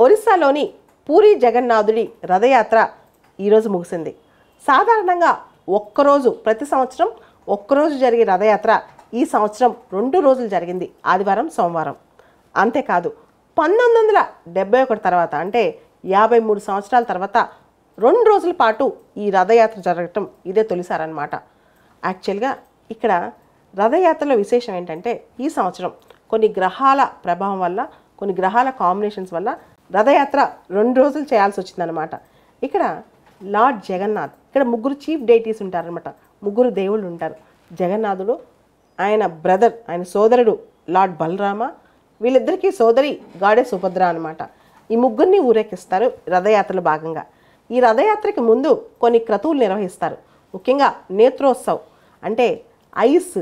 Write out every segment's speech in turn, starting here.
ఒరిస్సాలోని పూరి జగన్నాథుడి రథయాత్ర ఈరోజు ముగిసింది. సాధారణంగా ఒక్కరోజు ప్రతి సంవత్సరం ఒక్కరోజు జరిగే రథయాత్ర ఈ సంవత్సరం 2 రోజులు జరిగింది, ఆదివారం సోమవారం. అంతేకాదు 1971 తర్వాత అంటే 53 సంవత్సరాల తర్వాత 2 రోజుల పాటు ఈ రథయాత్ర జరగటం ఇదే తొలిసారనమాట. యాక్చువల్గా ఇక్కడ రథయాత్రలో విశేషం ఏంటంటే ఈ సంవత్సరం కొన్ని గ్రహాల ప్రభావం వల్ల, కొన్ని గ్రహాల కాంబినేషన్స్ వల్ల రథయాత్ర 2 రోజులు చేయాల్సి వచ్చిందనమాట. ఇక్కడ లార్డ్ జగన్నాథ్, ఇక్కడ 3 చీఫ్ డైటీస్ ఉంటారనమాట, 3 దేవుళ్ళు ఉంటారు. జగన్నాథుడు, ఆయన బ్రదర్, ఆయన సోదరుడు లార్డ్ బలరామ, వీళ్ళిద్దరికీ సోదరి గాడే సుభద్ర అనమాట. ఈ 3ని ఊరేగిస్తారు రథయాత్రలో భాగంగా. ఈ రథయాత్రకి ముందు కొన్ని క్రతువులు నిర్వహిస్తారు. ముఖ్యంగా నేత్రోత్సవ్ అంటే ఐస్,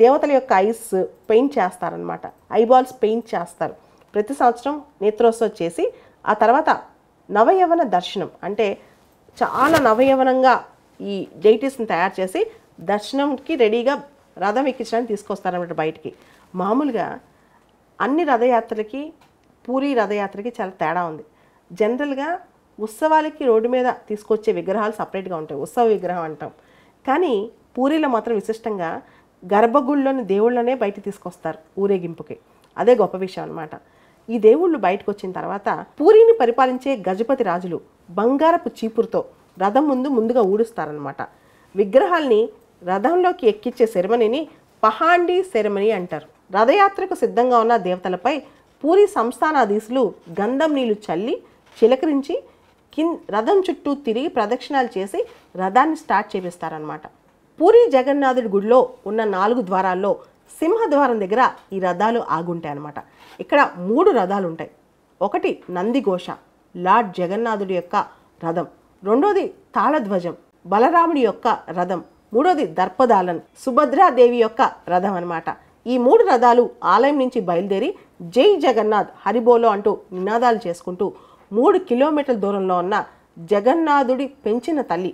దేవతల యొక్క ఐస్ పెయింట్ చేస్తారనమాట, ఐబాల్స్ పెయింట్ చేస్తారు. ప్రతి సంవత్సరం నేత్రోత్సవం చేసి ఆ తర్వాత నవయవన దర్శనం అంటే చాలా నవయవనంగా ఈ డైటీస్ని తయారు చేసి దర్శనంకి రెడీగా రథం ఎక్కించడానికి తీసుకొస్తారన్నమాట బయటికి. మామూలుగా అన్ని రథయాత్రలకి పూరి రథయాత్రకి చాలా తేడా ఉంది. జనరల్గా ఉత్సవాలకి రోడ్డు మీద తీసుకొచ్చే విగ్రహాలు సపరేట్గా ఉంటాయి, ఉత్సవ విగ్రహం అంటాం. కానీ పూరిలో మాత్రం విశిష్టంగా గర్భగుడిలోని దేవుళ్ళనే బయటికి తీసుకొస్తారు ఊరేగింపుకి. అదే గొప్ప విషయం అనమాట. ఈ దేవుళ్ళు బయటకు వచ్చిన తర్వాత పూరిని పరిపాలించే గజపతి రాజులు బంగారపు చీపురుతో రథం ముందుగా ఊడుస్తారనమాట. విగ్రహాల్ని రథంలోకి ఎక్కించే సెరమనీని పహాండీ సెరమనీ అంటారు. రథయాత్రకు సిద్ధంగా ఉన్న దేవతలపై పూరి సంస్థానాధీశులు గంధం నీళ్లు చల్లి చిలకరించి రథం చుట్టూ తిరిగి ప్రదక్షిణాలు చేసి రథాన్ని స్టార్ట్ చేపిస్తారనమాట. పూరి జగన్నాథుడి గుడిలో ఉన్న 4 ద్వారాల్లో సింహద్వారం దగ్గర ఈ రథాలు ఆగుంటాయి అన్నమాట. ఇక్కడ 3 రథాలు ఉంటాయి. ఒకటి నందిఘోష, లార్డ్ జగన్నాథుడి యొక్క రథం. రెండోది తాళధ్వజం, బలరాముడి యొక్క రథం. మూడోది దర్పదాలన్, సుభద్రాదేవి యొక్క రథం అనమాట. ఈ 3 రథాలు ఆలయం నుంచి బయలుదేరి జై జగన్నాథ్ హరిబోలో అంటూ నినాదాలు చేసుకుంటూ 3 కిలోమీటర్ల దూరంలో ఉన్న జగన్నాథుడి పెంచిన తల్లి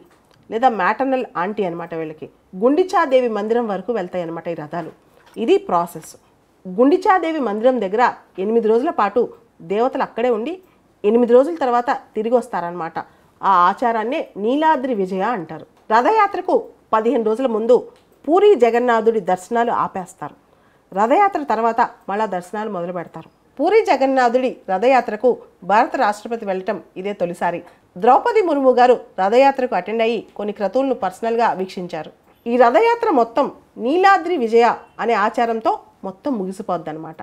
లేదా మ్యాటర్నల్ ఆంటీ అనమాట, వీళ్ళకి గుండిచాదేవి మందిరం వరకు వెళ్తాయి అన్నమాట ఈ రథాలు. ఇది ప్రాసెస్. గుండిచాదేవి మందిరం దగ్గర 8 రోజుల పాటు దేవతలు అక్కడే ఉండి 8 రోజుల తర్వాత తిరిగి వస్తారనమాట. ఆ ఆచారాన్నే నీలాద్రి విజయ అంటారు. రథయాత్రకు 15 రోజుల ముందు పూరి జగన్నాథుడి దర్శనాలు ఆపేస్తారు. రథయాత్ర తర్వాత మళ్ళా దర్శనాలు మొదలు పెడతారు. పూరి జగన్నాథుడి రథయాత్రకు భారత రాష్ట్రపతి వెళ్ళటం ఇదే తొలిసారి. ద్రౌపది ముర్ము గారు రథయాత్రకు అటెండ్ అయ్యి కొన్ని క్రతువులను పర్సనల్గా వీక్షించారు. ఈ రథయాత్ర మొత్తం నీలాద్రి విజయ అనే ఆచారంతో మొత్తం ముగిసిపోద్ది అనమాట.